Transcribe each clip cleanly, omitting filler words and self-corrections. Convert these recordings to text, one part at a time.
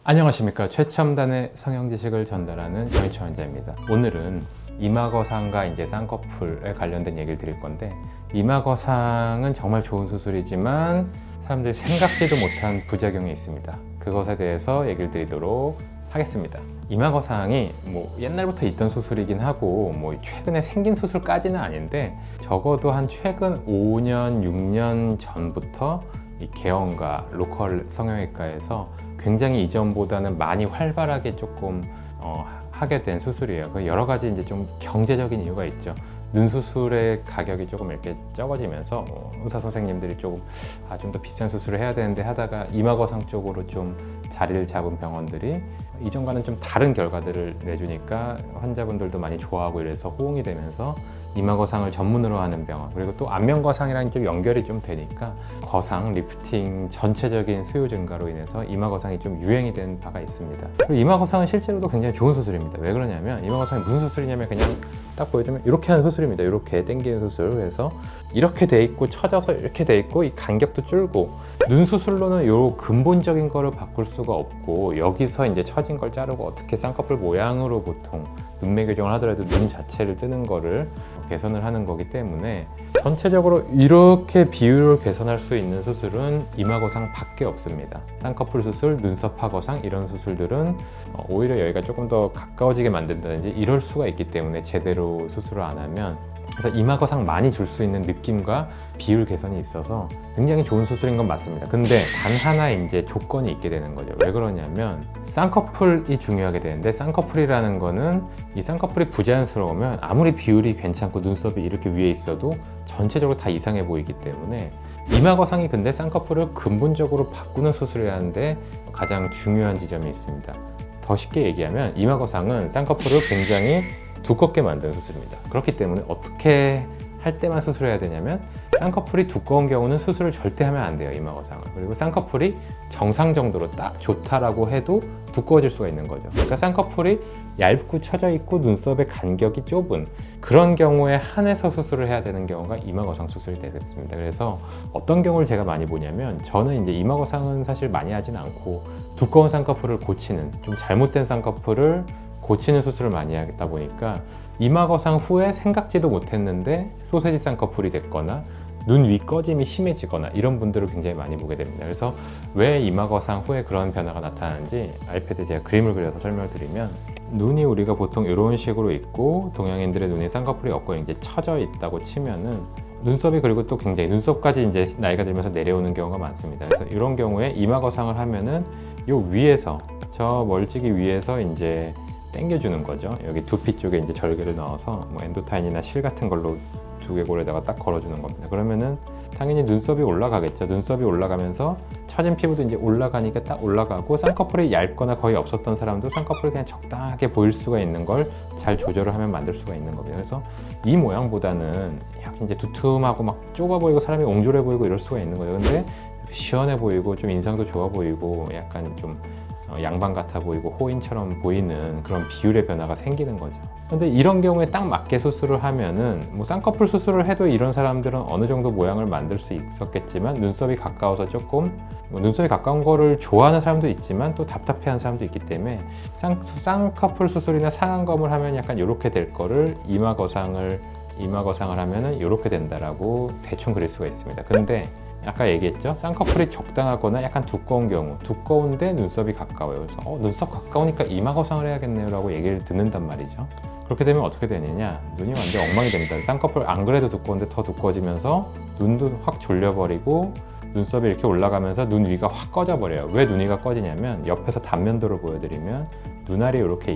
안녕하십니까. 최첨단의 성형 지식을 전달하는 정희철 원장입니다. 오늘은 이마거상과 이제 쌍꺼풀에 관련된 얘기를 드릴 건데, 이마거상은 정말 좋은 수술이지만 사람들이 생각지도 못한 부작용이 있습니다. 그것에 대해서 얘기를 드리도록 하겠습니다. 이마거상이 옛날부터 있던 수술이긴 하고 최근에 생긴 수술까지는 아닌데, 적어도 한 최근 5년, 6년 전부터 이 개원과 로컬 성형외과에서 굉장히 이전보다는 많이 활발하게 조금 하게 된 수술이에요. 여러 가지 이제 좀 경제적인 이유가 있죠. 눈 수술의 가격이 조금 이렇게 적어지면서 의사 선생님들이 조금 좀 더 비싼 수술을 해야 되는데 하다가 이마거상 쪽으로 좀 자리를 잡은 병원들이 이전과는 좀 다른 결과들을 내주니까 환자분들도 많이 좋아하고 이래서 호응이 되면서 이마거상을 전문으로 하는 병원, 그리고 또 안면거상이랑 좀 연결이 좀 되니까 거상, 리프팅 전체적인 수요 증가로 인해서 이마거상이 좀 유행이 된 바가 있습니다. 그리고 이마거상은 실제로도 굉장히 좋은 수술입니다. 왜 그러냐면 이마거상이 무슨 수술이냐면 그냥 딱 보여주면 이렇게 하는 수술입니다. 이렇게 당기는 수술. 그래서 이렇게 돼 있고 쳐져서 이렇게 돼 있고 이 간격도 줄고, 눈 수술로는 요 근본적인 거를 바꿀 수가 없고, 여기서 이제 처진 걸 자르고 어떻게 쌍꺼풀 모양으로 보통 눈매 교정을 하더라도 눈 자체를 뜨는 거를 개선을 하는 거기 때문에 전체적으로 이렇게 비율을 개선할 수 있는 수술은 이마거상 밖에 없습니다. 쌍꺼풀 수술, 눈썹 파거상 이런 수술들은 오히려 여기가 조금 더 가까워지게 만든다든지 이럴 수가 있기 때문에 제대로 수술을 안 하면, 그래서 이마거상 많이 줄 수 있는 느낌과 비율 개선이 있어서 굉장히 좋은 수술인 건 맞습니다. 근데 단 하나 이제 조건이 있게 되는 거죠. 왜 그러냐면 쌍꺼풀이 중요하게 되는데, 쌍꺼풀이라는 거는 이 쌍꺼풀이 부자연스러우면 아무리 비율이 괜찮고 눈썹이 이렇게 위에 있어도 전체적으로 다 이상해 보이기 때문에, 이마거상이 근데 쌍꺼풀을 근본적으로 바꾸는 수술이라는데 가장 중요한 지점이 있습니다. 더 쉽게 얘기하면 이마거상은 쌍꺼풀을 굉장히 두껍게 만드는 수술입니다. 그렇기 때문에 어떻게 할 때만 수술해야 되냐면, 쌍꺼풀이 두꺼운 경우는 수술을 절대 하면 안 돼요, 이마거상을. 그리고 쌍꺼풀이 정상 정도로 딱 좋다라고 해도 두꺼워질 수가 있는 거죠. 그러니까 쌍꺼풀이 얇고 처져 있고 눈썹의 간격이 좁은 그런 경우에 한해서 수술을 해야 되는 경우가 이마거상 수술이 되겠습니다. 그래서 어떤 경우를 제가 많이 보냐면, 저는 이제 이마거상은 사실 많이 하진 않고 두꺼운 쌍꺼풀을 고치는, 좀 잘못된 쌍꺼풀을 고치는 수술을 많이 하다 보니까 이마거상 후에 생각지도 못했는데 소세지 쌍꺼풀이 됐거나 눈 위 꺼짐이 심해지거나 이런 분들을 굉장히 많이 보게 됩니다. 그래서 왜 이마거상 후에 그런 변화가 나타나는지 아이패드에 제가 그림을 그려서 설명을 드리면, 눈이 우리가 보통 이런 식으로 있고 동양인들의 눈에 쌍꺼풀이 없고 이제 처져 있다고 치면은 눈썹이, 그리고 또 굉장히 눈썹까지 이제 나이가 들면서 내려오는 경우가 많습니다. 그래서 이런 경우에 이마거상을 하면은 요 위에서, 저 멀찍이 위에서 이제 당겨주는 거죠. 여기 두피 쪽에 이제 절개를 넣어서 엔도타인이나 실 같은 걸로 두개골에다가 딱 걸어주는 겁니다. 그러면은 당연히 눈썹이 올라가겠죠. 눈썹이 올라가면서 처진 피부도 이제 올라가니까 딱 올라가고, 쌍꺼풀이 얇거나 거의 없었던 사람도 쌍꺼풀이 그냥 적당하게 보일 수가 있는 걸 잘 조절을 하면 만들 수가 있는 겁니다. 그래서 이 모양보다는 약간 이제 두툼하고 막 좁아 보이고 사람이 옹졸해 보이고 이럴 수가 있는 거예요. 근데 시원해 보이고 좀 인상도 좋아 보이고 약간 좀 양반 같아 보이고 호인처럼 보이는 그런 비율의 변화가 생기는 거죠. 근데 이런 경우에 딱 맞게 수술을 하면은 쌍꺼풀 수술을 해도 이런 사람들은 어느 정도 모양을 만들 수 있었겠지만, 눈썹이 가까워서 조금 눈썹이 가까운 거를 좋아하는 사람도 있지만 또 답답해하는 사람도 있기 때문에 쌍꺼풀 수술이나 상안검을 하면 약간 이렇게 될 거를 이마거상을 하면은 이렇게 된다라고 대충 그릴 수가 있습니다. 근데 아까 얘기했죠? 쌍꺼풀이 적당하거나 약간 두꺼운 경우, 두꺼운데 눈썹이 가까워요. 그래서 눈썹 가까우니까 이마거상을 해야겠네요 라고 얘기를 듣는단 말이죠. 그렇게 되면 어떻게 되느냐, 눈이 완전 엉망이 됩니다. 쌍꺼풀 안 그래도 두꺼운데 더 두꺼워지면서 눈도 확 졸려버리고 눈썹이 이렇게 올라가면서 눈 위가 확 꺼져버려요. 왜 눈 위가 꺼지냐면, 옆에서 단면도를 보여드리면 눈알이 이렇게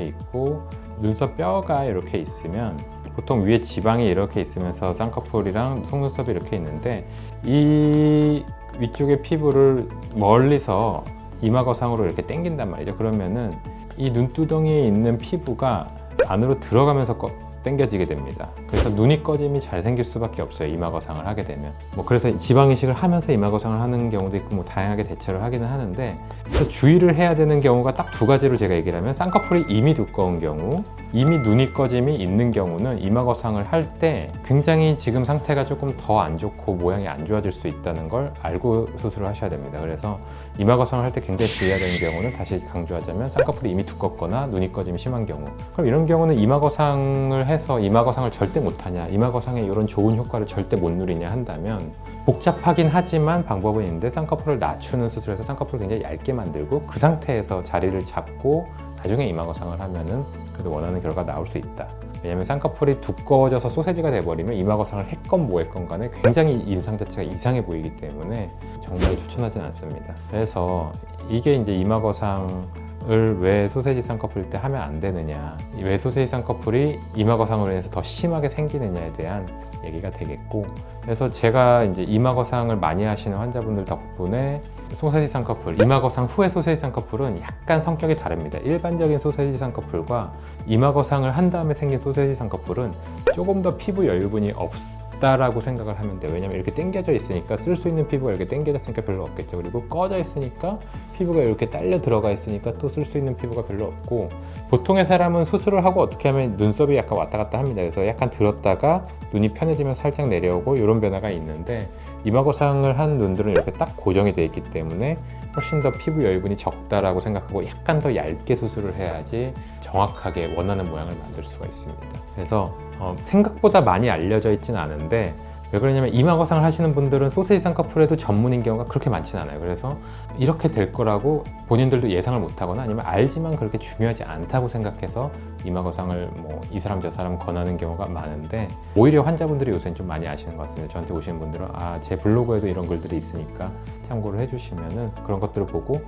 있고 눈썹 뼈가 이렇게 있으면, 보통 위에 지방이 이렇게 있으면서 쌍꺼풀이랑 속눈썹이 이렇게 있는데, 이 위쪽의 피부를 멀리서 이마거상으로 이렇게 당긴단 말이죠. 그러면은 이 눈두덩이에 있는 피부가 안으로 들어가면서 당겨지게 됩니다. 그래서 눈이 꺼짐이 잘 생길 수밖에 없어요, 이마거상을 하게 되면. 그래서 지방 이식을 하면서 이마거상을 하는 경우도 있고 다양하게 대처를 하기는 하는데, 그래서 주의를 해야 되는 경우가 딱 두 가지로 제가 얘기를 하면, 쌍꺼풀이 이미 두꺼운 경우, 이미 눈이 꺼짐이 있는 경우는 이마거상을 할 때 굉장히 지금 상태가 조금 더 안 좋고 모양이 안 좋아질 수 있다는 걸 알고 수술을 하셔야 됩니다. 그래서 이마거상을 할 때 굉장히 주의해야 되는 경우는 다시 강조하자면 쌍꺼풀이 이미 두껍거나 눈이 꺼짐이 심한 경우, 그럼 이런 경우는 이마거상을 해서 이마거상을 절대 못하냐, 이마거상의 이런 좋은 효과를 절대 못 누리냐 한다면 복잡하긴 하지만 방법은 있는데 쌍꺼풀을 낮추는 수술에서 쌍꺼풀을 굉장히 얇게 만들고 그 상태에서 자리를 잡고 나중에 이마거상을 하면은 그래도 원하는 결과가 나올 수 있다. 왜냐면 쌍꺼풀이 두꺼워져서 소세지가 돼버리면 이마거상을 했건 뭐 했건 간에 굉장히 인상 자체가 이상해 보이기 때문에 정말 추천하진 않습니다. 그래서 이게 이제 이마거상을 왜 소세지 쌍꺼풀일 때 하면 안 되느냐, 왜 소세지 쌍꺼풀이 이마거상으로 인해서 더 심하게 생기느냐에 대한 얘기가 되겠고, 그래서 제가 이제 이마거상을 많이 하시는 환자분들 덕분에 소세지 쌍꺼풀, 이마거상 후의 소세지 쌍꺼풀은 약간 성격이 다릅니다. 일반적인 소세지 쌍꺼풀과 이마거상을 한 다음에 생긴 소세지 쌍꺼풀은 조금 더 피부 여유분이 없다라고 생각을 하면 돼요. 왜냐면 이렇게 당겨져 있으니까 쓸 수 있는 피부가 이렇게 당겨졌으니까 별로 없겠죠. 그리고 꺼져 있으니까 피부가 이렇게 딸려 들어가 있으니까 또 쓸 수 있는 피부가 별로 없고, 보통의 사람은 수술을 하고 어떻게 하면 눈썹이 약간 왔다 갔다 합니다. 그래서 약간 들었다가 눈이 편해지면 살짝 내려오고 이런 변화가 있는데, 이마거상을 한 눈들은 이렇게 딱 고정이 되어 있기 때문에 훨씬 더 피부 여유분이 적다라고 생각하고 약간 더 얇게 수술을 해야지 정확하게 원하는 모양을 만들 수가 있습니다. 그래서 생각보다 많이 알려져 있지는 않은데, 왜 그러냐면 이마거상을 하시는 분들은 소세지 쌍꺼풀에도 전문인 경우가 그렇게 많지는 않아요. 그래서 이렇게 될 거라고 본인들도 예상을 못하거나 아니면 알지만 그렇게 중요하지 않다고 생각해서 이마거상을 뭐 이 사람 저 사람 권하는 경우가 많은데, 오히려 환자분들이 요새는 좀 많이 아시는 것 같습니다. 저한테 오시는 분들은 제 블로그에도 이런 글들이 있으니까 참고를 해주시면은 그런 것들을 보고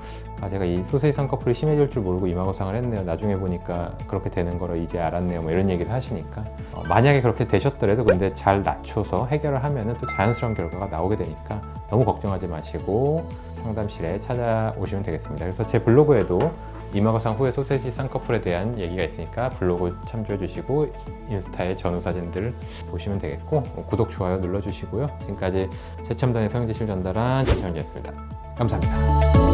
제가 이 소세지 쌍꺼풀이 심해질 줄 모르고 이마거상을 했네요. 나중에 보니까 그렇게 되는 거를 이제 알았네요. 뭐 이런 얘기를 하시니까 만약에 그렇게 되셨더라도 근데 잘 낮춰서 해결을 하면은 또 자연스러운 결과가 나오게 되니까 너무 걱정하지 마시고 상담실에 찾아오시면 되겠습니다. 그래서 제 블로그에도 이마거상 후에 소세지 쌍꺼풀에 대한 얘기가 있으니까 블로그 참조해 주시고 인스타에 전후 사진들 보시면 되겠고, 구독, 좋아요 눌러주시고요. 지금까지 최첨단의 성형지식을 전달한 전철현이었습니다. 감사합니다.